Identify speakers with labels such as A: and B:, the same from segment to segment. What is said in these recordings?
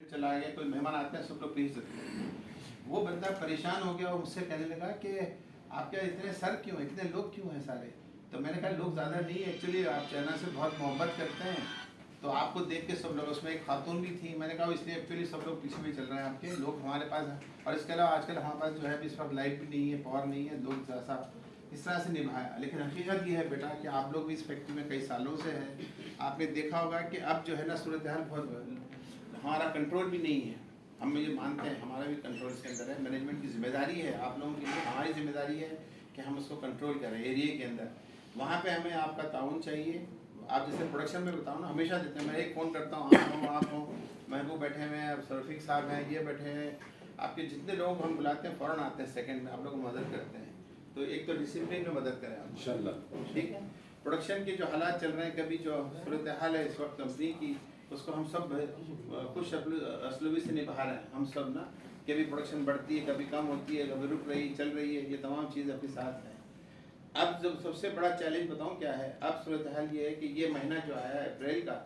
A: चला गया, कोई मेहमान आते हैं सब लोग पीस देते हैं। वो बंदा परेशान हो गया और मुझसे कहने लगा कि आपके इतने सर क्यों, इतने लोग क्यों हैं सारे। तो मैंने कहा लोग ज़्यादा नहीं, एक्चुअली आप चाइना से बहुत मोहब्बत करते हैं तो आपको देख के सब लोग, उसमें एक खातून भी थी, मैंने कहा इसलिए एक्चुअली सब लोग पीछे भी चल रहे हैं आपके लोग हमारे पास हैं। और इसके अलावा आजकल हमारे पास जो है इस वक्त लाइट भी नहीं है, पावर नहीं है, लोग ऐसा इस तरह से निभाया। लेकिन हकीकत ये है बेटा कि आप लोग भी इस फैक्ट्री में कई सालों से हैं, आपने देखा होगा कि अब जो है ना सूरत हाल बहुत, हमारा कंट्रोल भी नहीं है। हम ये मानते हैं हमारा भी कंट्रोल इसके अंदर है, मैनेजमेंट की जिम्मेदारी है, आप लोगों के लिए हमारी जिम्मेदारी है कि हम उसको कंट्रोल करें एरिया के अंदर। वहाँ पे हमें आपका ताउन चाहिए। आप जैसे प्रोडक्शन में बताओ ना, हमेशा देते हैं, मैं एक फ़ोन करता हूँ, आप हो महबूब बैठे हुए हैं, रफ़ीक साहब हैं, ये बैठे हैं, आपके जितने लोग हम बुलाते हैं फ़ौरन आते हैं सेकंड में, आप लोग मदद करते हैं। तो एक तो डिसिप्लिन में मदद करें आप इंशाल्लाह, ठीक है। प्रोडक्शन के जो हालात चल रहे हैं, कभी जो सूरत हाल है इस वक्त कंपनी की, उसको हम सब खुश असलूबी से निभा रहे हैं हम सब ना। कभी प्रोडक्शन बढ़ती है, कभी कम होती है, कभी रुक रही, चल रही है, ये तमाम चीज़ अपने साथ है। अब जब सबसे बड़ा चैलेंज बताऊं क्या है, अब सूरत हाल ये है कि ये महीना जो आया है अप्रैल का,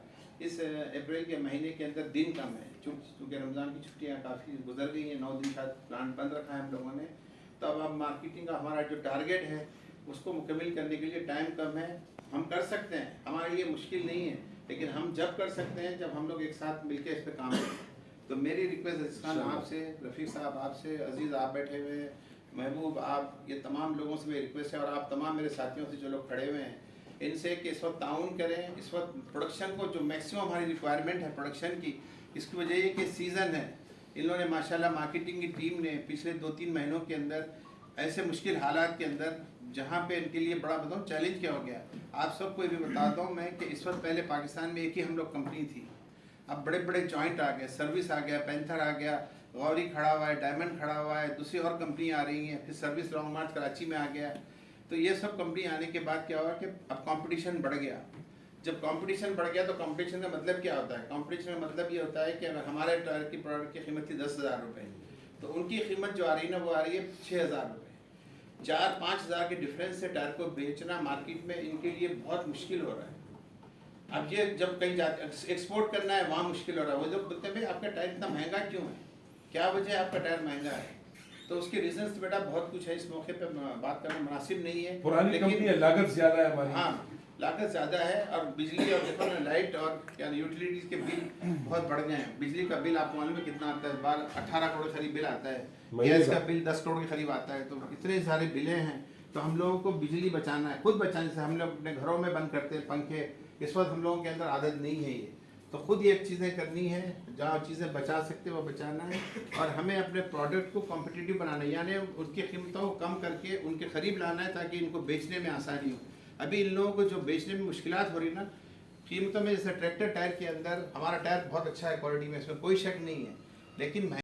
A: इस अप्रैल के महीने के अंदर दिन कम है, चूँकि रमज़ान की छुट्टियाँ काफ़ी गुजर गई हैं, 9 दिन शायद प्लान बंद रखा है हम लोगों ने। तो अब मार्केटिंग का हमारा जो टारगेट है उसको मुकम्मल करने के लिए टाइम कम है। हम कर सकते हैं, हमारे लिए मुश्किल नहीं है, लेकिन हम जब कर सकते हैं जब हम लोग एक साथ मिलकर इस पर काम करें। तो मेरी रिक्वेस्ट आपसे, रफ़ीक साहब आपसे, अजीज़ आप बैठे हुए हैं, महबूब आप, ये तमाम लोगों से मेरी रिक्वेस्ट है, और आप तमाम मेरे साथियों से जो लोग खड़े हुए हैं, इनसे कि इस वक्त ताउन करें। इस वक्त प्रोडक्शन को जो मैक्सिमम हमारी रिक्वायरमेंट है प्रोडक्शन की, इसकी वजह ये कि सीज़न है। इन लोगों ने माशाल्लाह मार्केटिंग की टीम ने पिछले 2-3 महीनों के अंदर ऐसे मुश्किल हालात के अंदर, जहाँ पे इनके लिए बड़ा बताऊँ चैलेंज क्या हो गया, आप सबको ये भी बताता हूँ मैं कि इस वक्त पहले पाकिस्तान में एक ही हम लोग कंपनी थी, अब बड़े बड़े जॉइंट आ गए, सर्विस आ गया, पैंथर आ गया, गौरी खड़ा हुआ है, डायमंड खड़ा हुआ है, दूसरी और कंपनी आ रही हैं, फिर सर्विस लॉन्ग मार्च कराची में आ गया। तो ये सब कंपनी आने के बाद क्या हुआ कि अब कंपटीशन बढ़ गया। जब कंपटीशन बढ़ गया तो कंपटीशन का मतलब क्या होता है, कंपटीशन का मतलब ये होता है कि अगर हमारे टायर की प्रोडक्ट की कीमत थी 10,000 रुपये, तो उनकी कीमत जो आ रही है ना वो आ रही है 6,000 रुपये। 4-5 हज़ार के डिफरेंस से टायर को बेचना मार्केट में इनके लिए बहुत मुश्किल हो रहा है। अब ये जब कहीं जाते एक्सपोर्ट करना है वहाँ मुश्किल हो रहा है। वो जब बोलते हैं भाई आपका टायर इतना महंगा क्यों है, क्या वजह है आपका टायर महंगा है, तो उसके रीजंस बेटा बहुत कुछ है, इस मौके पे बात करना मुनासिब नहीं है।
B: पुरानी कंपनी है, लागत ज़्यादा है हमारी।
A: हाँ, लागत ज़्यादा है, और बिजली और देखो ना लाइट और क्या यूटिलिटीज़ के बिल बहुत बढ़ गए हैं। बिजली का बिल आपको मालूम है कितना आता है, 18 करोड़ करीब बिल आता है, गैस का बिल 10 करोड़ के करीब आता है। तो इतने सारे बिलें हैं, तो हम लोगों को बिजली बचाना है, खुद बचाने से हम लोग अपने घरों में बंद करते हैं पंखे, इस वक्त हम लोगों के अंदर आदत नहीं है ये। तो खुद ये चीज़ें करनी है, जहाँ चीज़ें बचा सकते हैं वो बचाना है, और हमें अपने प्रोडक्ट को कॉम्पिटिटिव बनाना है, यानी उसकी कीमतों को कम करके उनके करीब लाना है ताकि इनको बेचने में आसानी हो। अभी इन लोगों को जो बेचने में मुश्किलात हो रही ना कीमतों में, जैसे ट्रैक्टर टायर के अंदर हमारा टायर बहुत अच्छा है क्वालिटी में, इसमें कोई शक नहीं है, लेकिन